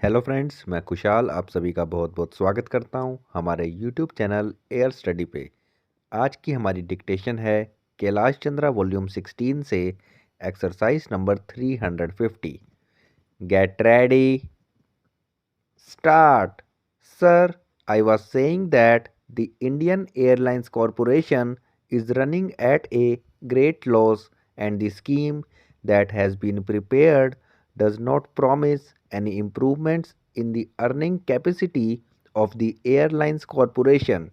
Hello friends, मैं खुशहाल आप सभी का बहुत बहुत स्वागत करता हूं हमारे यूट्यूब चैनल एयर स्टडी पे। आज की हमारी डिक्टेशन है कैलाश चंद्रा वॉल्यूम 16 से exercise number 350। Get ready, start. Sir, I was saying that the Indian Airlines Corporation is running at a great loss and the scheme that has been prepared does not promise any improvements in the earning capacity of the Airlines Corporation.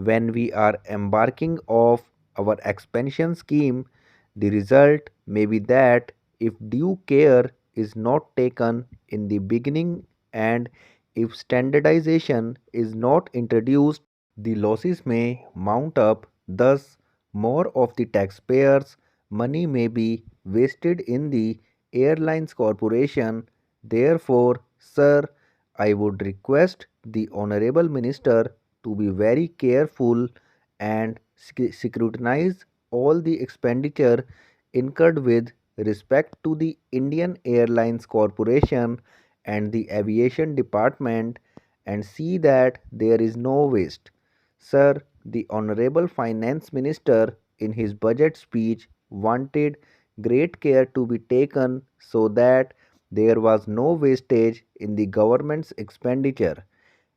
When we are embarking off our expansion scheme, the result may be that if due care is not taken in the beginning and if standardization is not introduced, the losses may mount up. Thus, more of the taxpayers' money may be wasted in the airlines corporation. Therefore, sir, I would request the Honorable Minister to be very careful and scrutinize all the expenditure incurred with respect to the Indian Airlines Corporation and the Aviation Department and see that there is no waste. Sir, the Honorable Finance Minister in his budget speech wanted great care to be taken so that there was no wastage in the government's expenditure.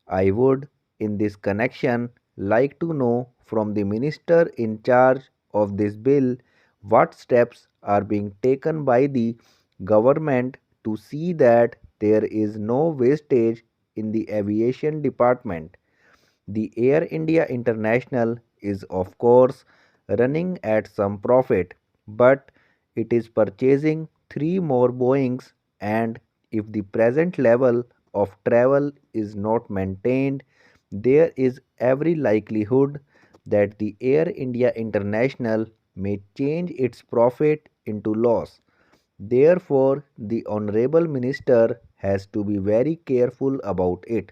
I would, in this connection, like to know from the minister in charge of this bill what steps are being taken by the government to see that there is no wastage in the aviation department. The Air India International is, of course, running at some profit, but it is purchasing three more Boeings, and if the present level of travel is not maintained, there is every likelihood that the Air India International may change its profit into loss. Therefore, the Honorable Minister has to be very careful about it.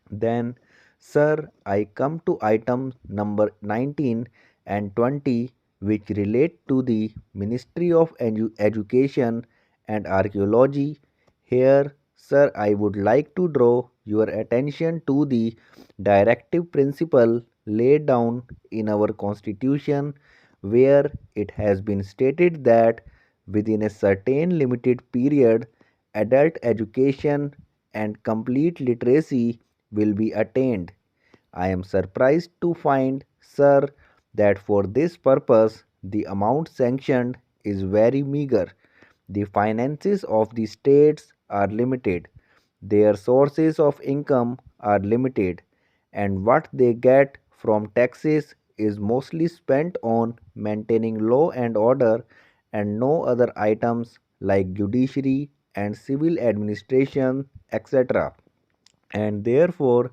Then, sir, I come to items number 19 and 20, which relate to the Ministry of Education and Archaeology. Here, sir, I would like to draw your attention to the directive principle laid down in our Constitution, where it has been stated that within a certain limited period, adult education and complete literacy will be attained. I am surprised to find, sir, that for this purpose the amount sanctioned is very meager. The finances of the states are limited, their sources of income are limited, and what they get from taxes is mostly spent on maintaining law and order and no other items like judiciary and civil administration, etc. And therefore,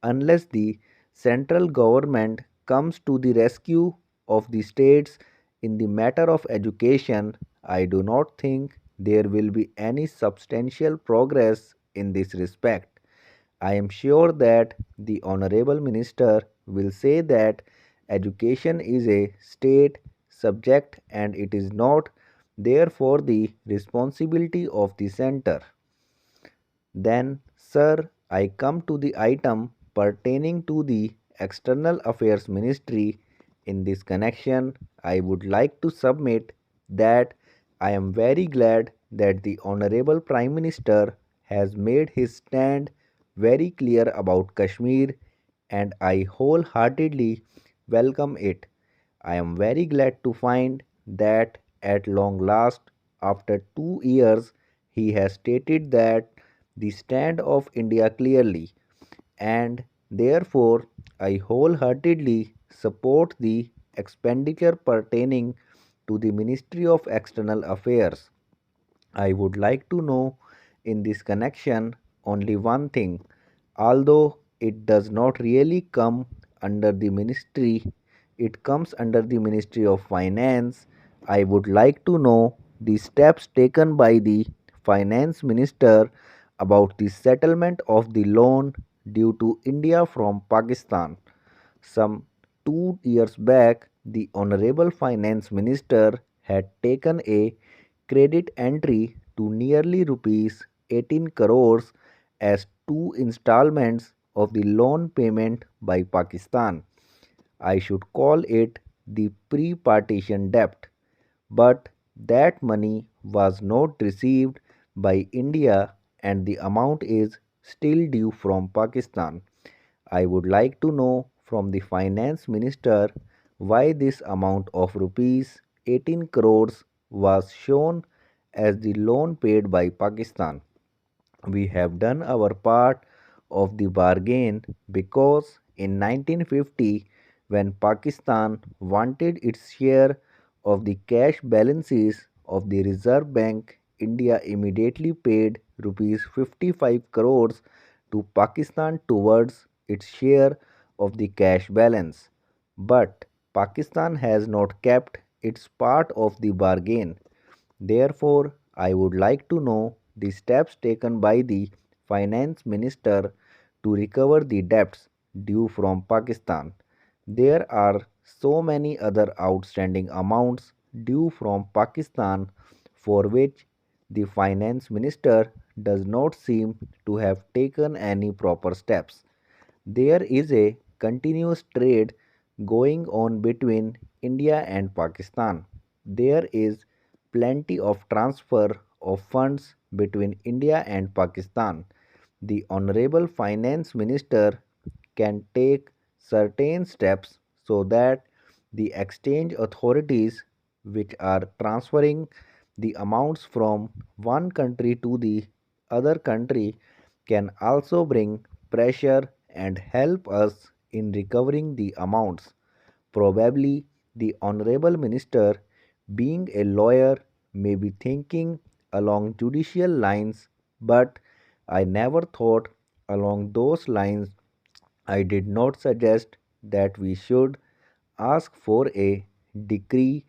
unless the central government comes to the rescue of the states in the matter of education, I do not think there will be any substantial progress in this respect. I am sure that the Honorable Minister will say that education is a state subject and it is not therefore the responsibility of the center. Then, sir, I come to the item pertaining to the External Affairs Ministry. In this connection, I would like to submit that I am very glad that the Honorable Prime Minister has made his stand very clear about Kashmir and I wholeheartedly welcome it. I am very glad to find that at long last, after 2 years, he has stated that the stand of India clearly, and therefore I wholeheartedly support the expenditure pertaining to the Ministry of External Affairs. I would like to know in this connection only one thing. Although it does not really come under the ministry, it comes under the Ministry of Finance. I would like to know the steps taken by the Finance Minister about the settlement of the loan due to India from Pakistan. Some 2 years back, the Honorable Finance Minister had taken a credit entry to nearly rupees 18 crores as two installments of the loan payment by Pakistan. I should call it the pre-partition debt, but that money was not received by India and the amount is still due from Pakistan. I would like to know from the finance minister why this amount of rupees 18 crores was shown as the loan paid by Pakistan. We have done our part of the bargain because in 1950, when Pakistan wanted its share of the cash balances of the Reserve Bank, India immediately paid rupees 55 crores to Pakistan towards its share of the cash balance. But Pakistan has not kept its part of the bargain. Therefore, I would like to know the steps taken by the finance minister to recover the debts due from Pakistan. There are so many other outstanding amounts due from Pakistan for which the finance minister does not seem to have taken any proper steps. There is a continuous trade going on between India and Pakistan. There is plenty of transfer of funds between India and Pakistan. The Honorable Finance Minister can take certain steps so that the exchange authorities, which are transferring the amounts from one country to the other country, can also bring pressure and help us in recovering the amounts. Probably the Honorable Minister, being a lawyer, may be thinking along judicial lines, but I never thought along those lines. I did not suggest that we should ask for a decree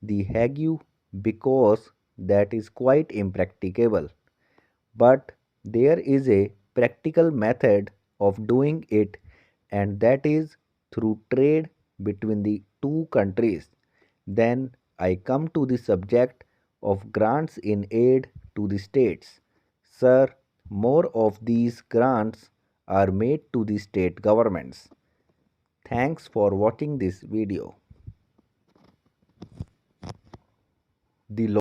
the Hague because that is quite impracticable. But there is a practical method of doing it, and that is through trade between the two countries. Then I come to the subject of grants in aid to the states. Sir, more of these grants are made to the state governments. Thanks for watching this video. The